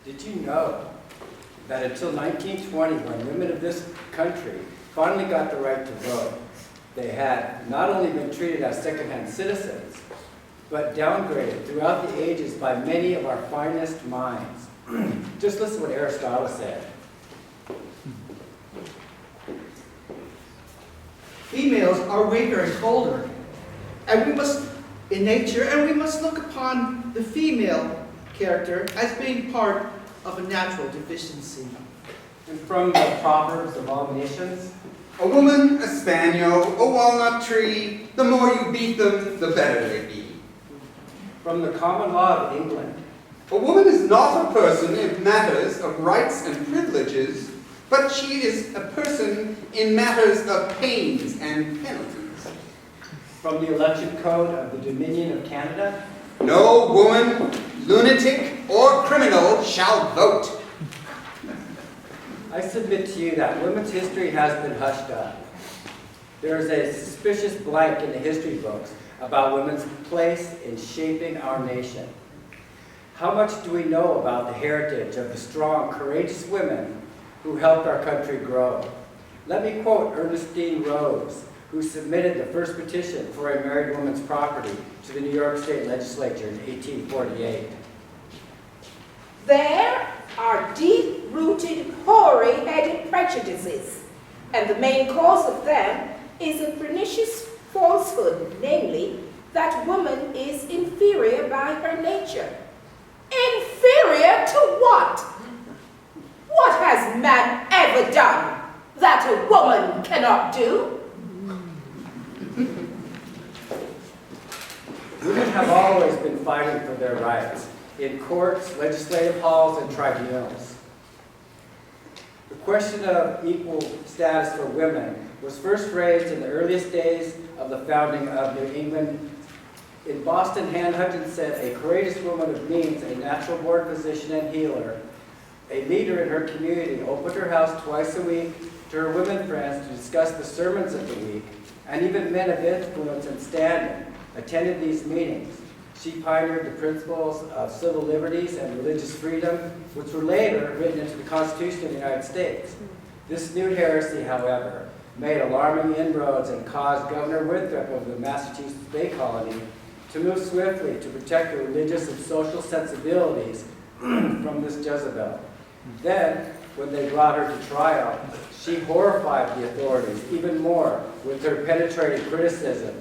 Did you know that until 1920, when women of this country finally got the right to vote, they had not only been treated as second-hand citizens, but downgraded throughout the ages by many of our finest minds? Just listen to what Aristotle said. Females are weaker and colder, and we must, in nature, and we must look upon the female character as being part of a natural deficiency. And from the Proverbs of all nations, a woman, a spaniel, a walnut tree, the more you beat them, the better they be. from the common law of England, A woman is not a person in matters of rights and privileges, but she is a person in matters of pains and penalties. from the election code of the Dominion of Canada, No woman, lunatic, or criminal shall vote. I submit to you that women's history has been hushed up. There is a suspicious blank in the history books about women's place in shaping our nation. How much do we know about the heritage of the strong, courageous women who helped our country grow? Let me quote Ernestine Rose, who submitted the first petition for a married woman's property to the New York State Legislature in 1848. There are deep-rooted, hoary-headed prejudices, and the main cause of them is a pernicious falsehood, namely, that woman is inferior by her nature. Inferior to what? What has man ever done that a woman cannot do? Women have always been fighting for their rights in courts, legislative halls, and tribunals. The question of equal status for women was first raised in the earliest days of the founding of New England. In Boston, Hutchinson, a courageous woman of means, a natural-born physician and healer, a leader in her community, opened her house twice a week to her women friends to discuss the sermons of the week, and even men of influence and standing attended these meetings. She pioneered the principles of civil liberties and religious freedom, which were later written into the Constitution of the United States. This new heresy, however, made alarming inroads and caused Governor Winthrop of the Massachusetts Bay Colony to move swiftly to protect the religious and social sensibilities from this Jezebel. Then, when they brought her to trial, she horrified the authorities even more with her penetrating criticism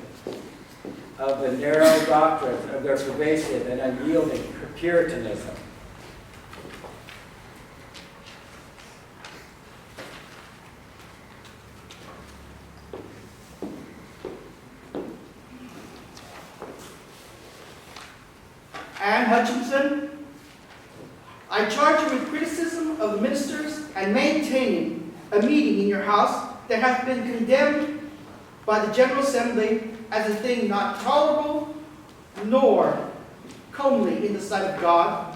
of the narrow doctrines of their pervasive and unyielding Puritanism. Anne Hutchinson, I charge you with criticism of the ministers and maintaining a meeting in your house that has been condemned by the General Assembly as a thing not tolerable, nor comely in the sight of God,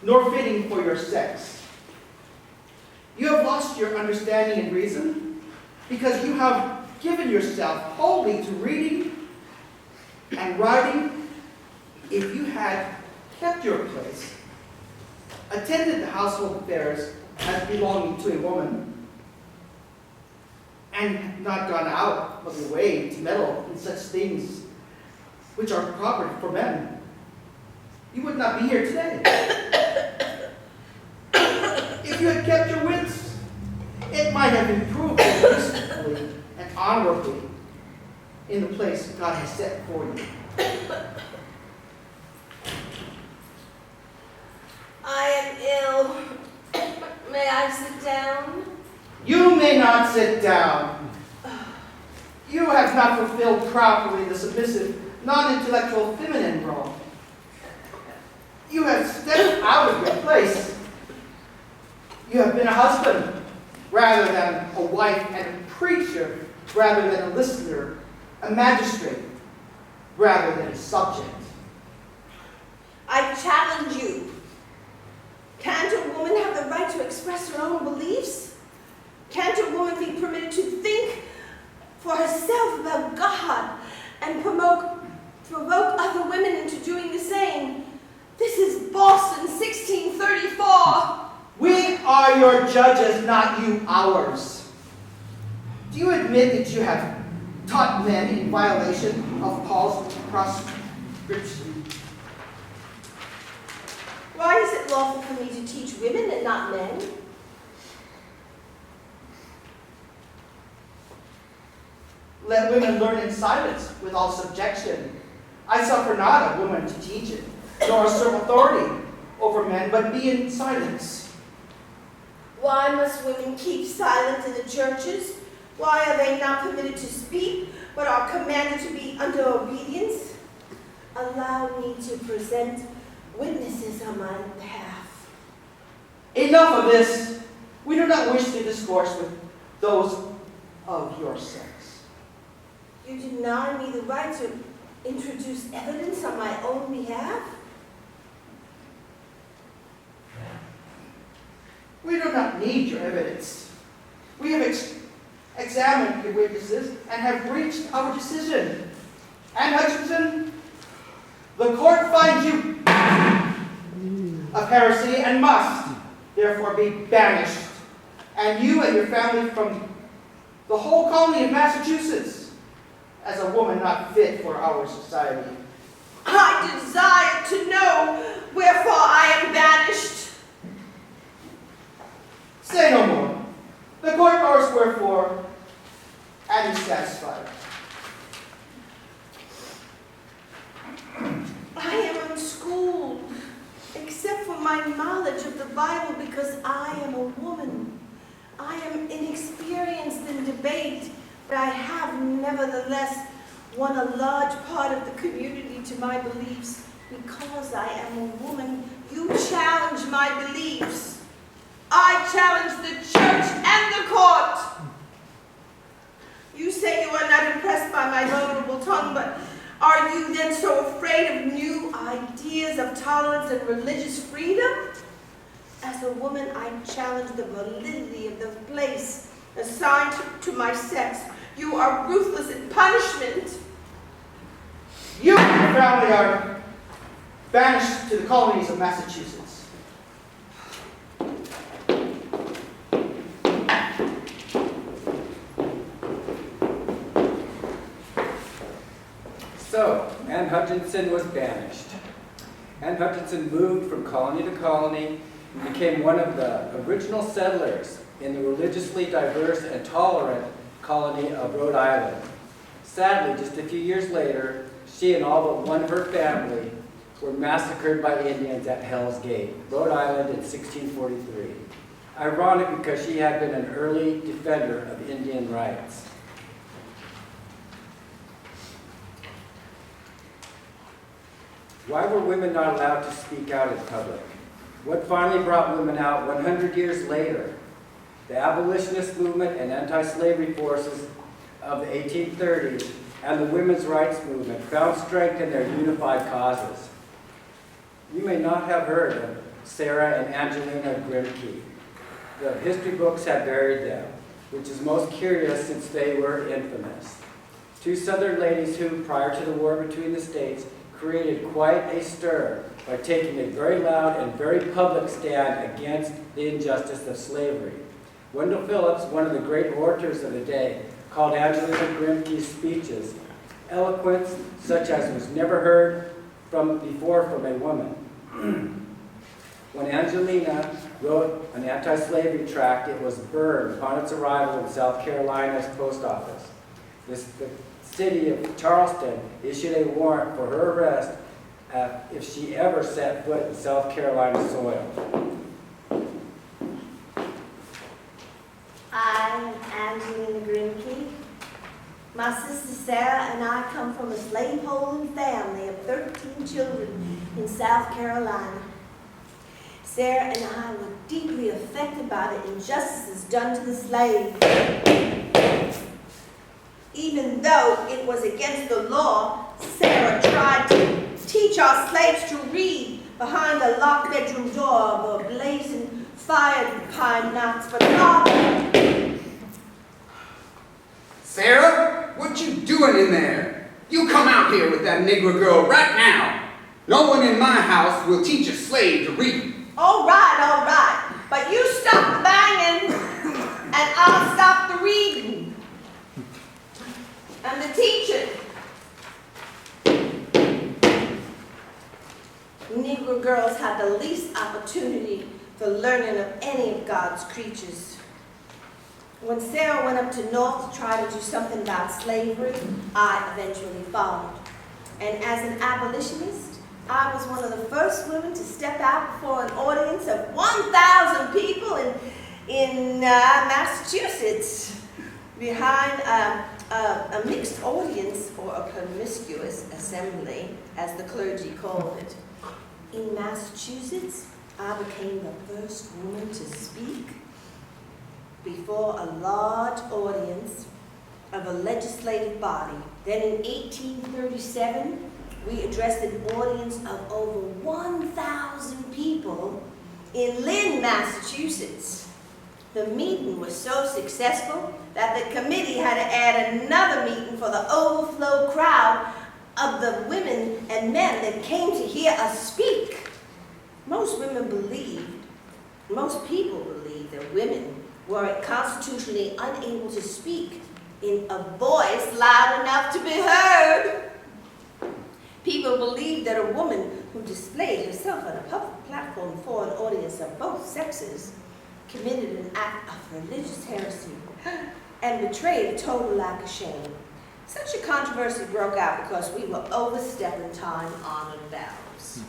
nor fitting for your sex. You have lost your understanding and reason, because you have given yourself wholly to reading and writing. If you had kept your place, attended the household affairs as belonging to a woman, and not gone out of your way to meddle in such things which are proper for men, you would not be here today. If you had kept your wits, it might have improved peacefully and honorably in the place God has set for you. I am ill. May I sit down? You may not sit down. You have not fulfilled properly the submissive, non-intellectual feminine role. You have stepped out of your place. You have been a husband rather than a wife, and a preacher rather than a listener, a magistrate rather than a subject. I challenge you. Can't a woman have the right to express her own beliefs? Can't a woman be permitted to think for herself about God and provoke other women into doing the same? This is Boston, 1634. your judges, not you ours. Do you admit that you have taught men in violation of Paul's proscription? Why is it lawful for me to teach women and not men? Let women learn in silence with all subjection. I suffer not a woman to teach it, nor assert authority over men, but be in silence. Why must women keep silent in the churches? Why are they not permitted to speak, but are commanded to be under obedience? Allow me to present witnesses on my behalf. Enough of this. We do not wish to discourse with those of your sex. You deny me the right to introduce evidence on my own behalf? We do not need your evidence. We have examined your witnesses and have reached our decision. And Hutchinson, the court finds you of heresy and must therefore be banished, and you and your family from the whole colony of Massachusetts, as a woman not fit for our society. I desire to know wherefore I am banished. Say no more. The court knows wherefore, and is satisfied. I am unschooled, except for my knowledge of the Bible, because I am a woman. I am inexperienced in debate, but I have nevertheless won a large part of the community to my beliefs because I am a woman. You challenge my beliefs. I challenge the church and the court. You say you are not impressed by my vulnerable tongue, but are you then so afraid of new ideas of tolerance and religious freedom? As a woman, I challenge the validity of the place assigned to my sex. You are ruthless in punishment. You and your family are banished to the colonies of Massachusetts. So, Anne Hutchinson was banished. Anne Hutchinson moved from colony to colony and became one of the original settlers in the religiously diverse and tolerant colony of Rhode Island. Sadly, just a few years later, she and all but one of her family were massacred by Indians at Hell's Gate, Rhode Island in 1643. Ironic because she had been an early defender of Indian rights. Why were women not allowed to speak out in public? What finally brought women out 100 years later? The abolitionist movement and anti-slavery forces of the 1830s and the women's rights movement found strength in their unified causes. You may not have heard of Sarah and Angelina Grimke. The history books have buried them, which is most curious since they were infamous. Two Southern ladies who, prior to the war between the states, created quite a stir by taking a very loud and very public stand against the injustice of slavery. Wendell Phillips, one of the great orators of the day, called Angelina Grimke's speeches eloquence such as was never heard before from a woman. When Angelina wrote an anti-slavery tract, it was burned upon its arrival in South Carolina's post office. The city of Charleston issued a warrant for her arrest if she ever set foot in South Carolina soil. I am Angelina Grimke. My sister Sarah and I come from a slaveholding family of 13 children in South Carolina. Sarah and I were deeply affected by the injustices done to the slaves. Even though it was against the law, Sarah tried to teach our slaves to read behind the locked bedroom door of a blazing fire pine knots for lava. Sarah, what you doing in there? You come out here with that Negro girl right now. No one in my house will teach a slave to read. All right, all right. But you stop the banging, and I'll stop the reading. And the teaching. Negro girls had the least opportunity for learning of any of God's creatures. When Sarah went up to North to try to do something about slavery, I eventually followed. And as an abolitionist, I was one of the first women to step out before an audience of 1,000 people in Massachusetts, behind a mixed audience, or a promiscuous assembly, as the clergy called it. In Massachusetts, I became the first woman to speak before a large audience of a legislative body. Then in 1837, we addressed an audience of over 1,000 people in Lynn, Massachusetts. The meeting was so successful that the committee had to add another meeting for the overflow crowd of the women and men that came to hear us speak. Most people believed that women were constitutionally unable to speak in a voice loud enough to be heard. People believed that a woman who displayed herself on a public platform before an audience of both sexes committed an act of religious heresy and betrayed a total lack of shame. Such a controversy broke out because we were overstepping time-honored vows.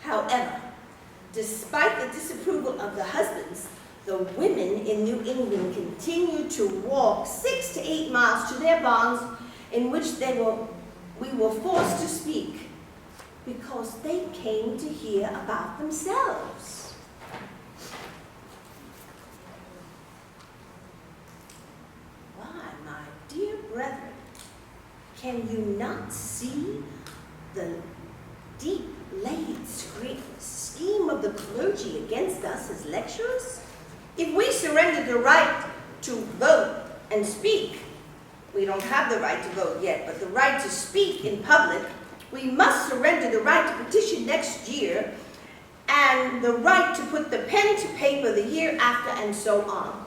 However, despite the disapproval of the husbands, the women in New England continued to walk 6 to 8 miles to their barns, in which we were forced to speak, because they came to hear about themselves. Why, my dear brethren, can you not see the deep-laid scheme of the clergy against us as lecturers? If we surrender the right to vote and speak, we don't have the right to vote yet, but the right to speak in public, we must surrender the right to petition next year and the right to put the pen to paper the year after, and so on.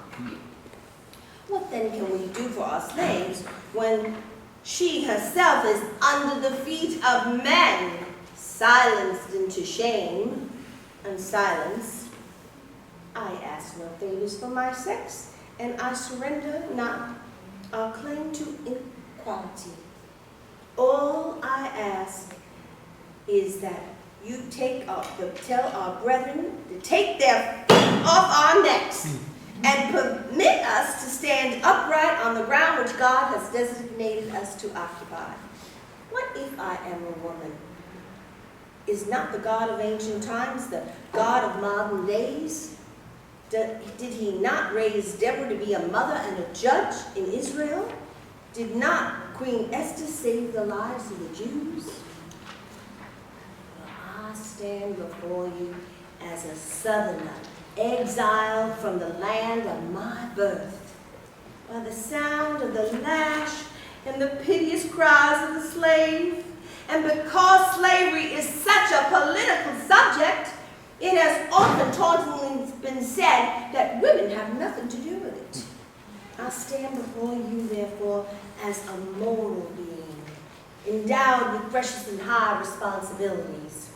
What then can we do for our slaves when she herself is under the feet of men, silenced into shame and silence? I ask no favors for my sex, and I surrender not our claim to equality. All I ask is that you tell our brethren to take their feet off our necks and permit us to stand upright on the ground which God has designated us to occupy. What if I am a woman? Is not the God of ancient times the God of modern days? Did he not raise Deborah to be a mother and a judge in Israel? Did not Queen Esther save the lives of the Jews? Well, I stand before you as a southerner, exiled from the land of my birth. By the sound of the lash and the piteous cries of the slave, and because slavery is such a political subject, it has often tauntingly been said that women have nothing to do with it. I stand before you, therefore, as a moral being, endowed with precious and high responsibilities.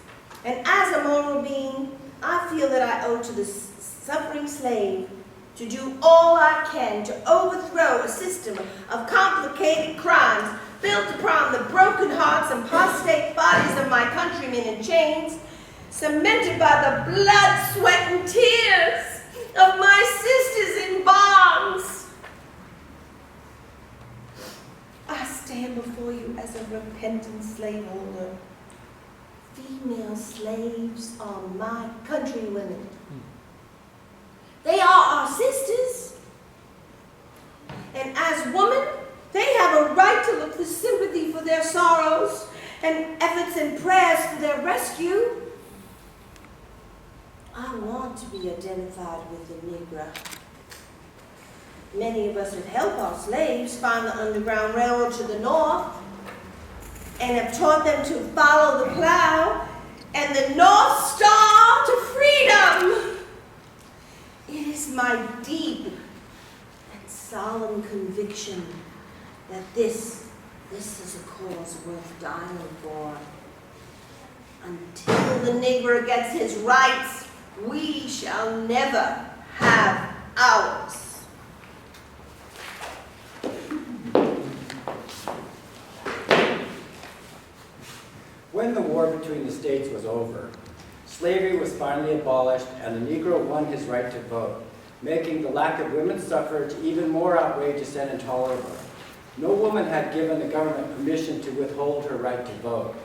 And as a moral being, I feel that I owe to the suffering slave to do all I can to overthrow a system of complicated crimes built upon the broken hearts and prostrate bodies of my countrymen in chains, cemented by the blood, sweat, and tears of my sisters in bonds. I stand before you as a repentant slaveholder. Female slaves are my countrywomen. They are our sisters. And as women, they have a right to look for sympathy for their sorrows and efforts and prayers for their rescue. I want to be identified with the Negro. Many of us have helped our slaves find the Underground Railroad to the north. and have taught them to follow the plow and the North Star to freedom. It is my deep and solemn conviction that this is a cause worth dying for. Until the Negro gets his rights, we shall never have ours. When the war between the states was over, slavery was finally abolished and the Negro won his right to vote, making the lack of women's suffrage even more outrageous and intolerable. No woman had given the government permission to withhold her right to vote.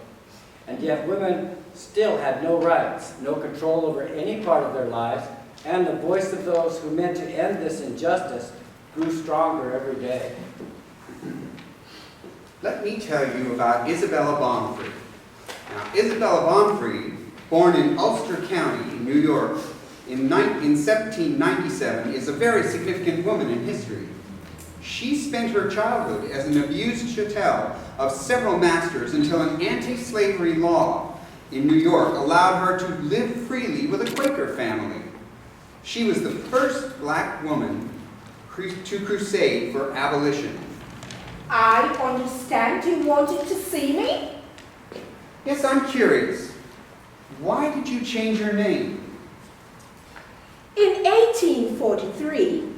And yet women still had no rights, no control over any part of their lives, and the voice of those who meant to end this injustice grew stronger every day. Let me tell you about Isabella Bonfrey. Now, Isabella Bonfrey, born in Ulster County, New York, in 1797, is a very significant woman in history. She spent her childhood as an abused chattel of several masters until an anti-slavery law in New York allowed her to live freely with a Quaker family. She was the first black woman to crusade for abolition. I understand you wanted to see me? Yes, I'm curious. Why did you change your name? In 1843,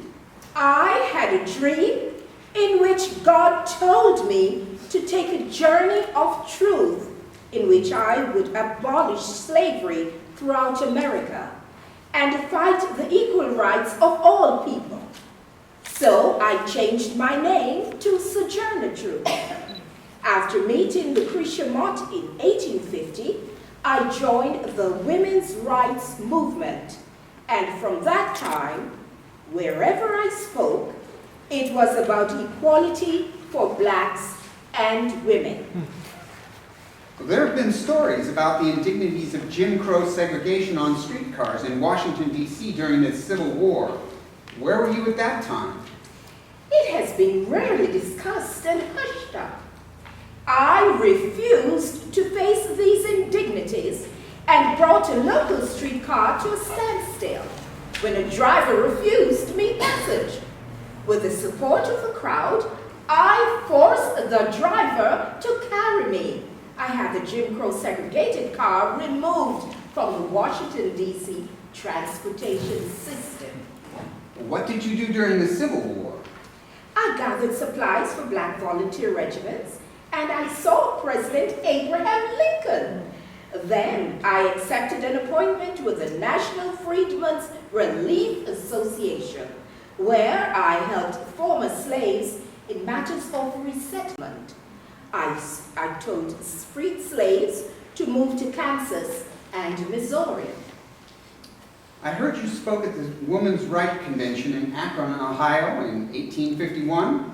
I had a dream in which God told me to take a journey of truth in which I would abolish slavery throughout America and fight the equal rights of all people. So I changed my name to Sojourner Truth. After meeting Lucretia Mott in 1850, I joined the women's rights movement, and from that time, wherever I spoke, it was about equality for blacks and women. There have been stories about the indignities of Jim Crow segregation on streetcars in Washington, D.C. during the Civil War. Where were you at that time? It has been rarely discussed and hushed up. I refused to face these indignities and brought a local streetcar to a standstill when a driver refused me passage. With the support of the crowd, I forced the driver to carry me. I had the Jim Crow segregated car removed from the Washington, D.C. transportation system. What did you do during the Civil War? I gathered supplies for black volunteer regiments, and I saw President Abraham Lincoln. Then I accepted an appointment with the National Freedmen's Relief Association, where I helped former slaves in matters of resettlement. I told freed slaves to move to Kansas and Missouri. I heard you spoke at the Women's Rights Convention in Akron, Ohio in 1851.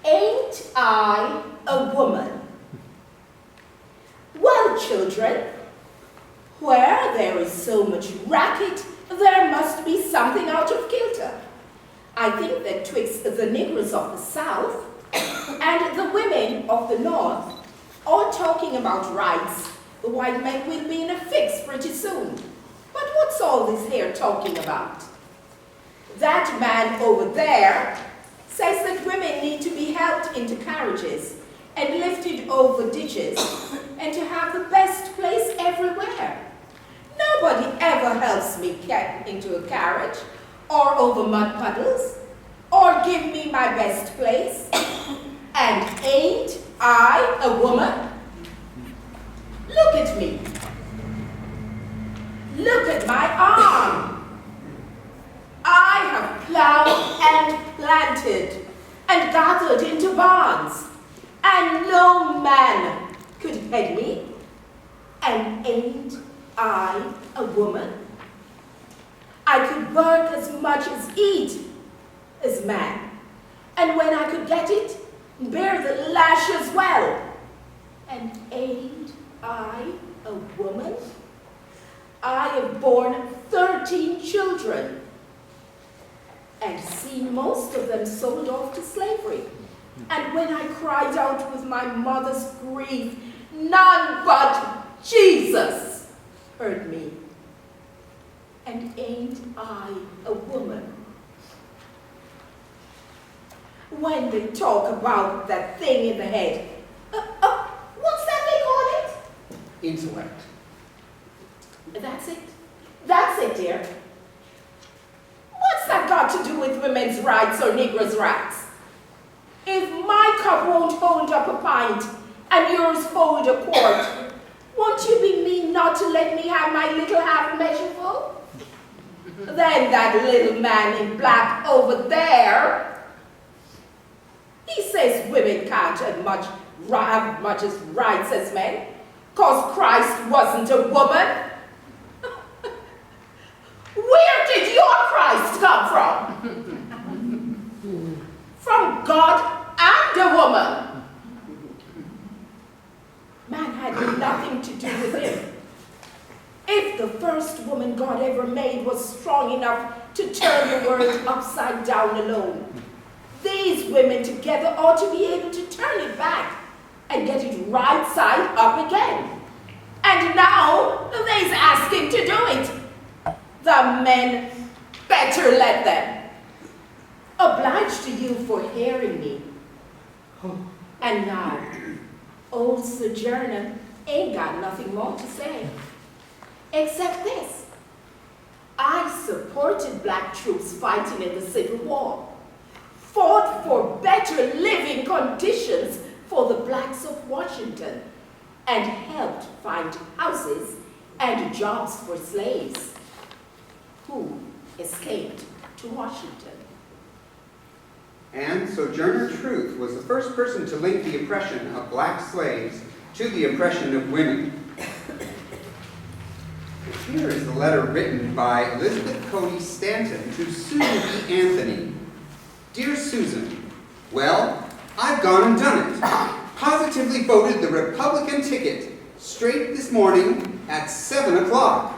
Ain't I a woman? Well, children, where there is so much racket, there must be something out of kilter. I think that twixt the Negroes of the South and the women of the North, all talking about rights, the white men will be in a fix pretty soon. But what's all this here talking about? That man over there says that women need to be helped into carriages and lifted over ditches and to have the best place everywhere. Nobody ever helps me get into a carriage or over mud puddles or give me my best place. And ain't I a woman? Look at me. Look at my arm. I have plowed and planted and gathered into barns, and no man could head me. And ain't I a woman? I could work as much as eat as man, and when I could get it, bear the lash as well. And ain't I a woman? I have borne 13 children. and seen most of them sold off to slavery. And when I cried out with my mother's grief, none but Jesus heard me. And ain't I a woman? When they talk about that thing in the head, what's that they call it? Intellect. That's it. That's it, dear. What's that got to do with women's rights or Negroes' rights? If my cup won't hold up a pint and yours hold a quart, won't you be mean not to let me have my little half measure full? Then that little man in black over there, he says women can't have much as rights as men, 'cause Christ wasn't a woman. Where did your Christ come from? From God and a woman. Man had nothing to do with him. If the first woman God ever made was strong enough to turn the world upside down alone, these women together ought to be able to turn it back and get it right side up again. And now they's asking to do it. The men better let them. Obliged to you for hearing me. And now, old Sojourner ain't got nothing more to say. Except this. I supported black troops fighting in the Civil War. Fought for better living conditions for the blacks of Washington. And helped find houses and jobs for slaves who escaped to Washington. And Sojourner Truth was the first person to link the oppression of black slaves to the oppression of women. Here is the letter written by Elizabeth Cody Stanton to Susan B. Anthony. Dear Susan, well, I've gone and done it. Positively voted the Republican ticket straight this morning at 7 o'clock.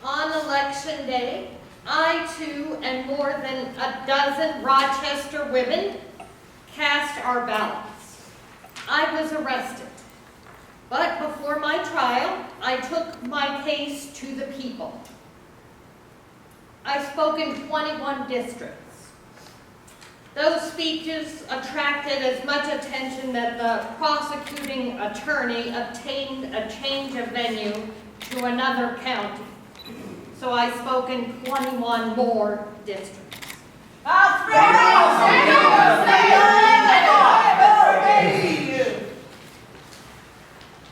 On election day, I too and more than a dozen Rochester women cast our ballots. I was arrested, but before my trial, I took my case to the people. I spoke in 21 districts. Those speeches attracted as much attention that the prosecuting attorney obtained a change of venue to another county. So I spoke in 21 more districts.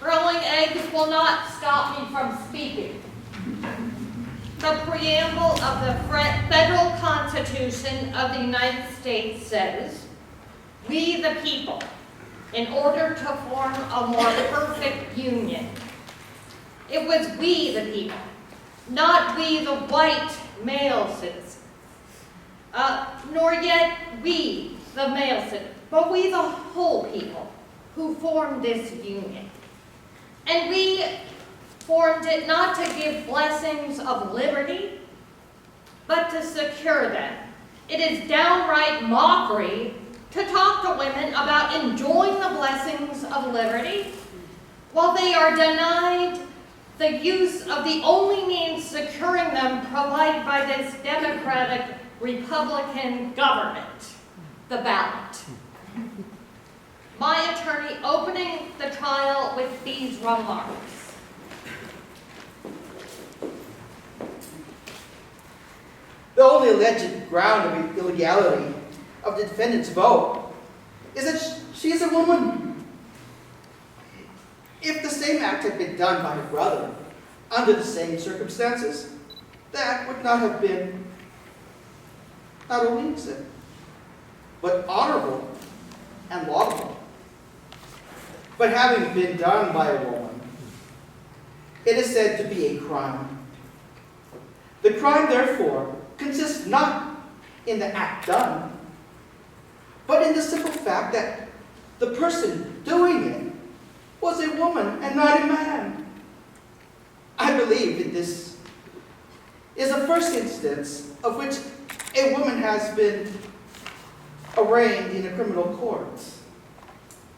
Growing eggs will not stop me from speaking. The preamble of the Federal Constitution of the United States says, "We the people, in order to form a more perfect union." It was we the people, not we the white male citizens, nor yet we the male citizens, but we the whole people who formed this union. And we formed it not to give blessings of liberty, but to secure them. It is downright mockery to talk to women about enjoying the blessings of liberty while they are denied the use of the only means securing them provided by this democratic Republican government, the ballot. My attorney opening the trial with these remarks. The only alleged ground of illegality of the defendant's vote is that she is a woman. If the same act had been done by her brother under the same circumstances, that would not have been not only innocent, but honorable and laudable. But having been done by a woman, it is said to be a crime. The crime, therefore, consists not in the act done, but in the simple fact that the person doing it was a woman and not a man. I believe that this is the first instance of which a woman has been arraigned in a criminal court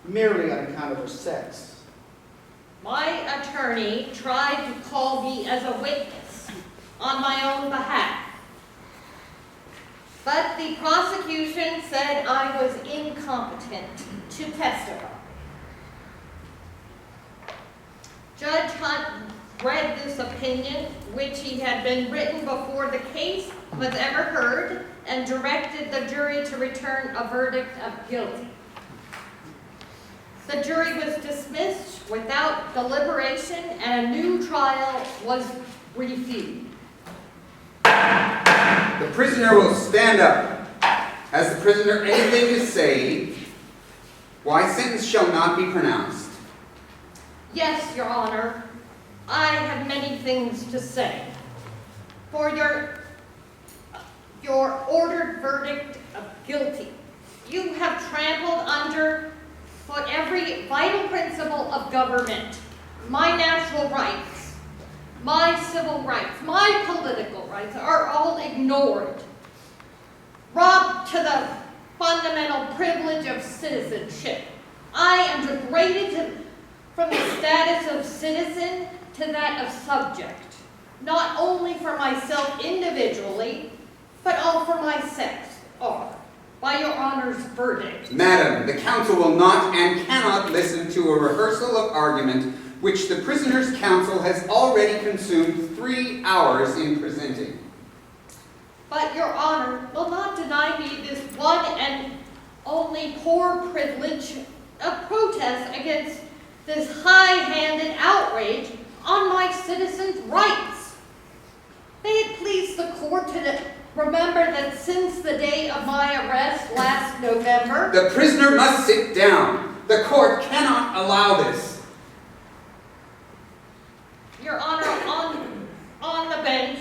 merely on account of her sex. My attorney tried to call me as a witness on my own behalf, but the prosecution said I was incompetent to testify. Judge Hunt read this opinion, which he had been written before the case was ever heard, and directed the jury to return a verdict of guilty. The jury was dismissed without deliberation, and a new trial was reviewed. The prisoner will stand up. Has the prisoner anything to say why sentence shall not be pronounced? Yes, Your Honor, I have many things to say. For your ordered verdict of guilty, you have trampled under foot every vital principle of government, my natural rights, my civil rights, my political rights are all ignored, robbed to the fundamental privilege of citizenship. I am degraded from the status of citizen to that of subject, not only for myself individually, but all for my sex, or by Your Honor's verdict. Madam, the counsel will not and cannot listen to a rehearsal of argument which the prisoner's counsel has already consumed 3 hours in presenting. But Your Honor will not deny me this one and only poor privilege of protest against this high-handed outrage on my citizens' rights. May it please the court to remember that since the day of my arrest last November, The prisoner must sit down. The court cannot allow this. Your Honor, on the bench,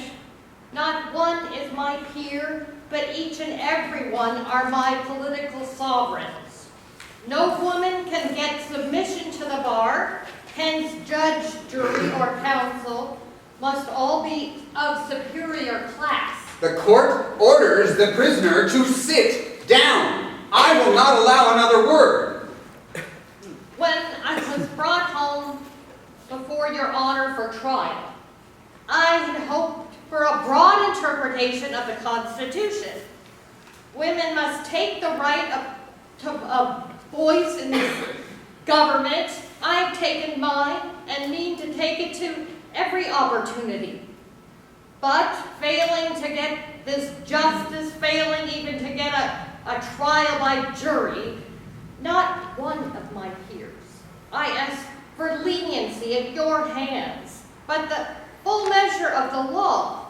not one is my peer, but each and every one are my political sovereigns. No woman can get submission to the bar, hence judge, jury, or counsel must all be of superior class. The court orders the prisoner to sit down. I will not allow another word. When I was brought home before Your Honor for trial, I had hoped for a broad interpretation of the Constitution. Women must take the right to a voice in this government. I have taken mine and mean to take it to every opportunity. But failing to get this justice, failing even to get a trial by jury, not one of my peers. I ask for leniency at your hands, but the full measure of the law.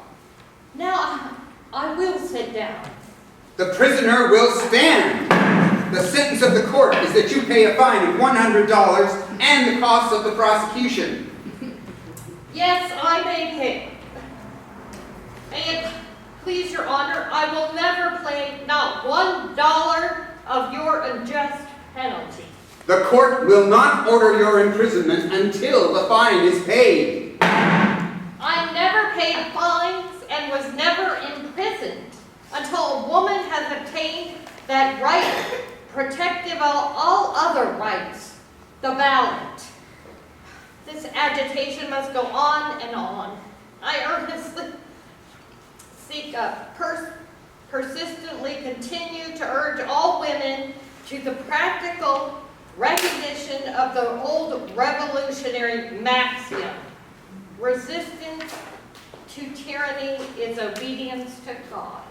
Now I will sit down. The prisoner will stand. The sentence of the court is that you pay a fine of $100 and the costs of the prosecution. Yes, I may pay. May it please Your Honor, I will never pay not $1 of your unjust penalty. The court will not order your imprisonment until the fine is paid. I never paid fines and was never imprisoned until a woman has obtained that right protective of all other rights, the ballot. This agitation must go on and on. I earnestly seek persistently continue to urge all women to the practical recognition of the old revolutionary maxim, resistance to tyranny is obedience to God.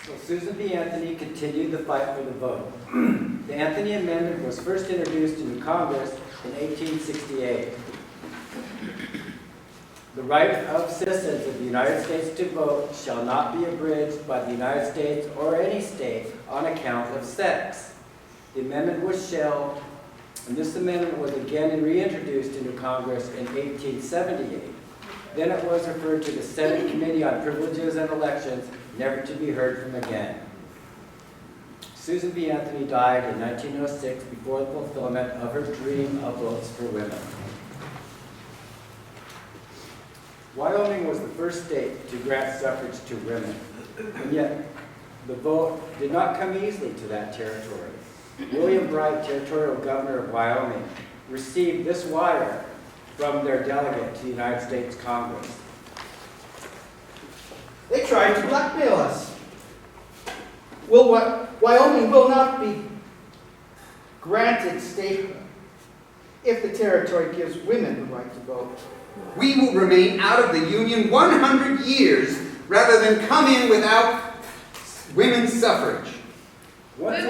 So Susan B. Anthony continued the fight for the vote. The Anthony Amendment was first introduced into Congress in 1868. The right of citizens of the United States to vote shall not be abridged by the United States or any state on account of sex. The amendment was shelved, and this amendment was again reintroduced into Congress in 1878. Then it was referred to the Senate Committee on Privileges and Elections, never to be heard from again. Susan B. Anthony died in 1906 before the fulfillment of her dream of votes for women. Wyoming was the first state to grant suffrage to women, and yet the vote did not come easily to that territory. William Bright, territorial governor of Wyoming, received this wire from their delegate to the United States Congress. They tried to blackmail us. Wyoming will not be granted statehood if the territory gives women the right to vote. We will remain out of the Union 100 years rather than come in without women's suffrage. We won!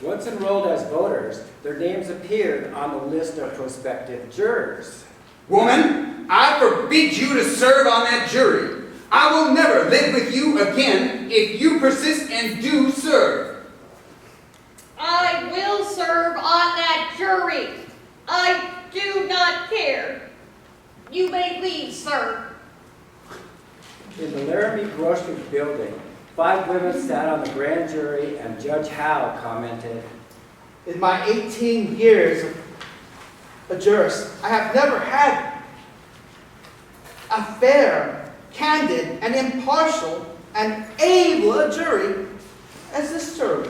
Once enrolled as voters, their names appeared on the list of prospective jurors. Woman, I forbid you to serve on that jury. I will never live with you again if you persist and do serve. I will serve on that jury. I do not care. You may leave, sir. In the Laramie Grocery Building, 5 women sat on the grand jury, and Judge Howe commented, In my 18 years of a jurist, I have never had a fair, candid, and impartial and able a jury as this jury.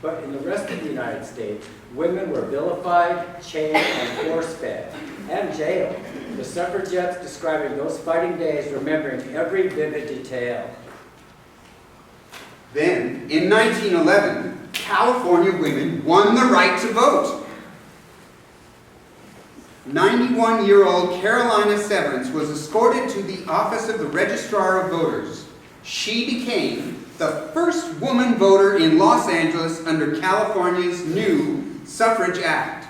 but in the rest of the United States, women were vilified, chained, and force-fed, and jailed. The suffragettes describing those fighting days, remembering every vivid detail. Then, in 1911, California women won the right to vote. 91-year-old Carolina Severance was escorted to the office of the Registrar of Voters. She became the first woman voter in Los Angeles under California's new Suffrage Act.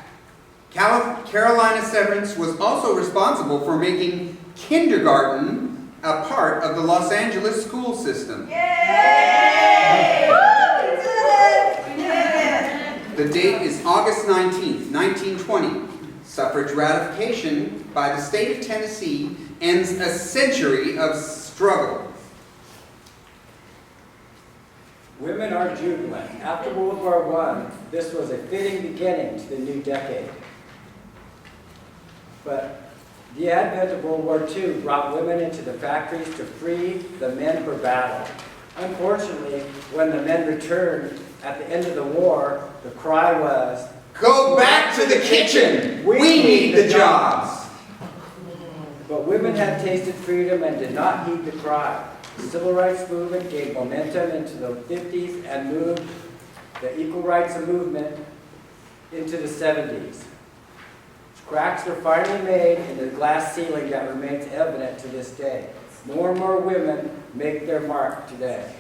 Carolina Severance was also responsible for making kindergarten a part of the Los Angeles school system. The date is August 19th, 1920. Suffrage ratification by the state of Tennessee ends a century of struggle. Women are jubilant. After World War I, this was a fitting beginning to the new decade. But the advent of World War II brought women into the factories to free the men for battle. Unfortunately, when the men returned at the end of the war, the cry was, Go back to the kitchen! We need the jobs! But women had tasted freedom and did not heed the cry. The civil rights movement gained momentum into the 50s and moved the equal rights movement into the 70s. Cracks were finally made in the glass ceiling that remains evident to this day. More and more women make their mark today.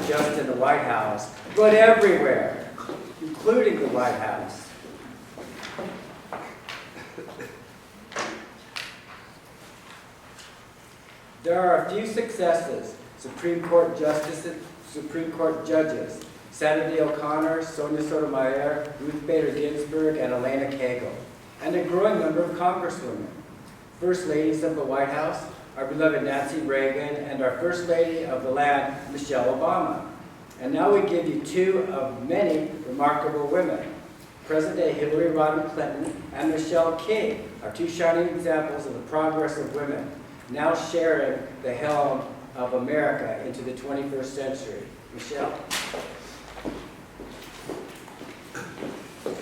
Just in the White House, but everywhere, including the White House. There are a few successes. Supreme Court justices, Supreme Court judges, Sandra Day O'Connor, Sonia Sotomayor, Ruth Bader Ginsburg, and Elena Kagan, and a growing number of congresswomen. First ladies of the White House, our beloved Nancy Reagan, and our First Lady of the land, Michelle Obama. And now we give you 2 of many remarkable women. Present-day Hillary Rodham Clinton and Michelle King are 2 shining examples of the progress of women, now sharing the helm of America into the 21st century. Michelle?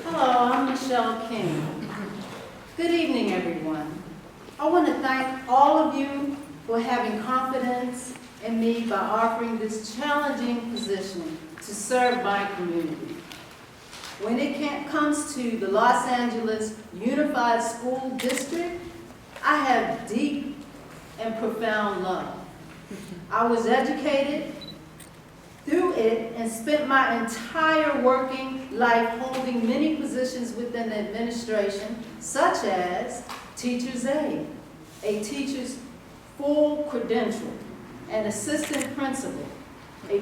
Hello, I'm Michelle King. Good evening, everyone. I want to thank all of you for having confidence in me by offering this challenging position to serve my community. when it comes to the Los Angeles Unified School District, I have deep and profound love. I was educated through it and spent my entire working life holding many positions within the administration, such as teacher's aide, a teacher's full credential, an assistant principal, a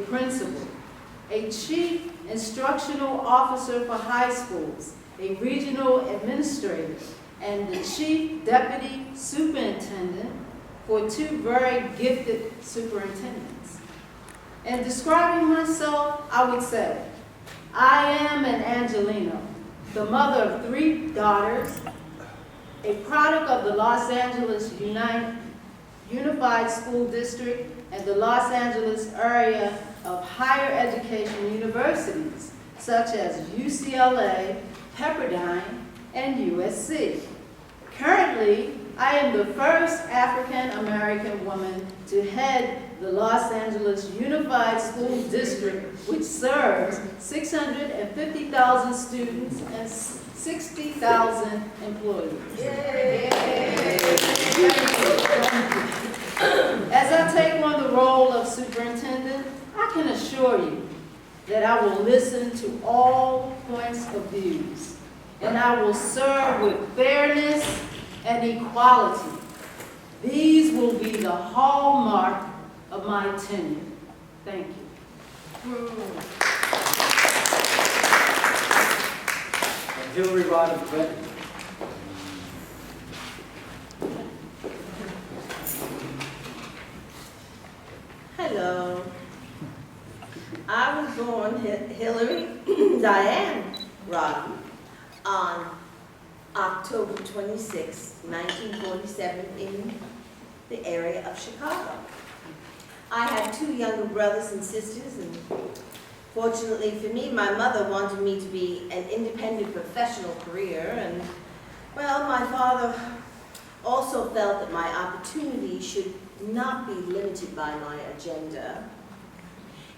chief instructional officer for high schools, a regional administrator, and the chief deputy superintendent for 2 very gifted superintendents. In describing myself, I would say, I am an Angelino, the mother of 3 daughters, a product of the Los Angeles Unified School District and the Los Angeles area of higher education universities, such as UCLA, Pepperdine, and USC. Currently, I am the first African-American woman to head the Los Angeles Unified School District, which serves 650,000 students and 60,000 employees. As I take on the role of superintendent, I can assure you that I will listen to all points of views, and I will serve with fairness and equality. These will be the hallmark of my tenure. Thank you. Hillary Rodham Clinton. Hello. I was born Hillary Diane Rodham on October 26, 1947 in the area of Chicago. I had 2 younger brothers and sisters, and fortunately for me, my mother wanted me to be an independent professional career, and well, my father also felt that my opportunities should not be limited by my agenda.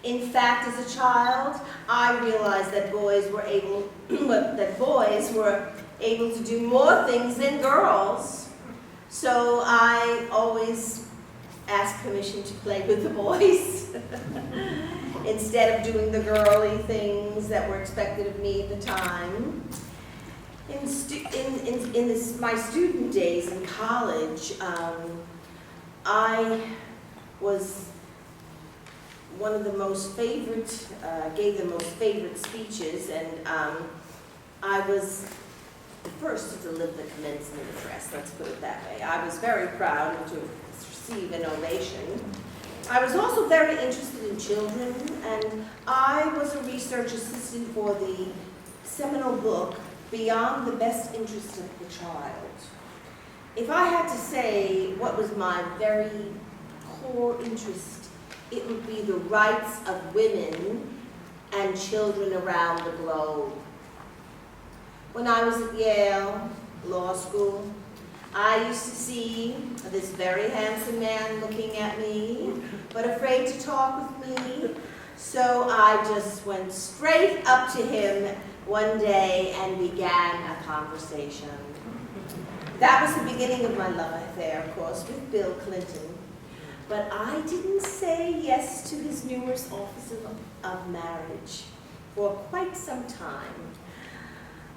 In fact, as a child, I realized that boys were able to do more things than girls. So I always asked permission to play with the boys instead of doing the girly things that were expected of me at the time. In my student days in college, I was one of the most favorite, gave the most favorite speeches, and I was the first to deliver the commencement address, let's put it that way. I was very proud to receive an ovation. I was also very interested in children, and I was a research assistant for the seminal book, Beyond the Best Interest of the Child. If I had to say what was my very core interest, it would be the rights of women and children around the globe. When I was at Yale Law School, I used to see this very handsome man looking at me, but afraid to talk with me. So I just went straight up to him one day and began a conversation. That was the beginning of my love affair, of course, with Bill Clinton. But I didn't say yes to his numerous offers of marriage for quite some time.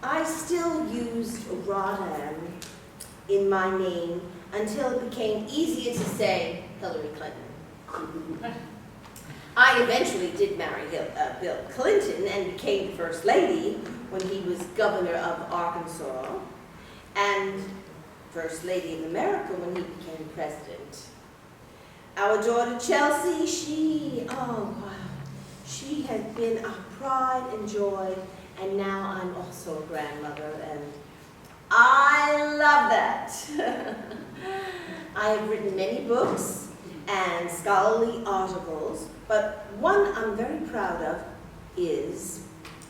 I still used Rodham in my name until it became easier to say Hillary Clinton. I eventually did marry Bill Clinton and became First Lady when he was governor of Arkansas, and First Lady of America when he became president. Our daughter Chelsea, she has been a pride and joy, and now I'm also a grandmother, and I love that. I have written many books and scholarly articles, but one I'm very proud of is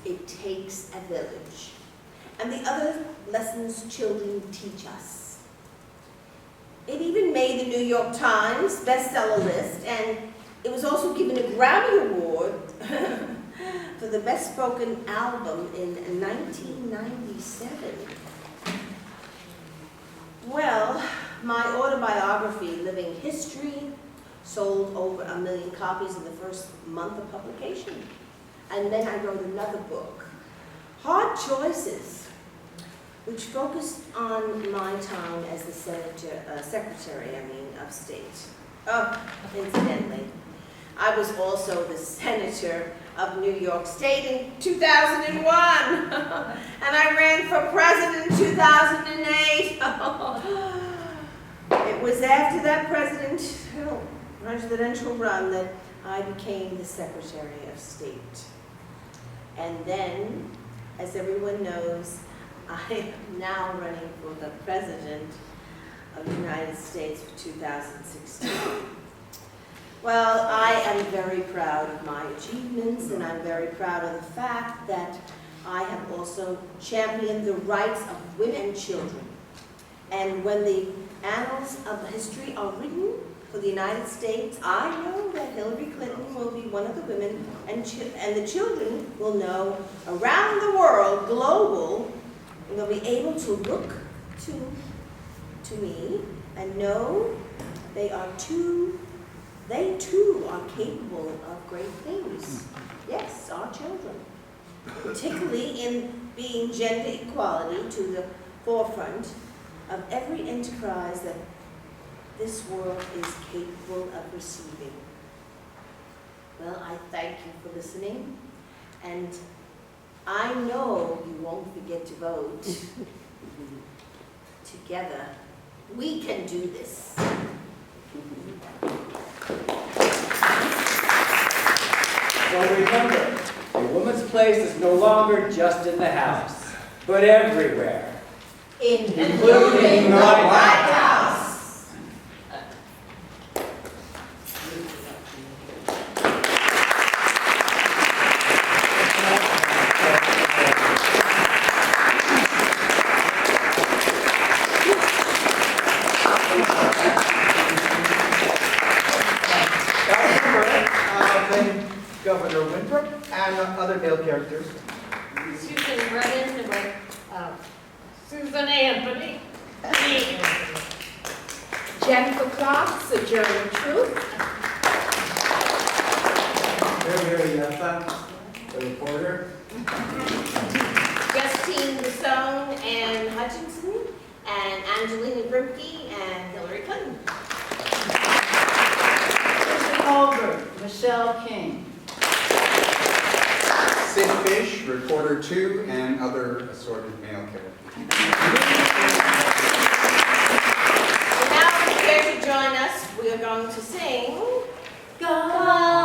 It Takes a Village, and the other lessons children teach us. It even made the New York Times bestseller list, and it was also given a Grammy Award for the Best Spoken Album in 1997. Well, my autobiography, Living History, sold over 1 million copies in the first month of publication. And then I wrote another book, Hard Choices, which focused on my time as the secretary of state. Oh, incidentally, I was also the senator of New York State in 2001, and I ran for president in 2008. It was after that presidential run that I became the Secretary of State. And then, as everyone knows, I am now running for the President of the United States for 2016. Well, I am very proud of my achievements, and I'm very proud of the fact that I have also championed the rights of women and children. And when the annals of history are written for the United States, I know that Hillary Clinton will be one of the women, and the children will know around the world, global, and they'll be able to look to me and know they too are capable of great things. Yes, our children. Particularly in being gender equality to the forefront of every enterprise that this world is capable of receiving. Well, I thank you for listening, and I know you won't forget to vote. Together, we can do this. So remember, a woman's place is no longer just in the house, but everywhere. Including the White House. Governor Winthrop and other male characters. Susan Brennan, Susan Anthony, me. Jennifer Clarke, Sojourner Truth. Harrietha, the reporter. Justine, Visone, and Hutchinson, and Angelina Grimke, and Hillary Clinton. Colbert, Michelle King. Sid Fish, reporter 2, and other assorted male characters. So now, if you're here to join us, we are going to sing God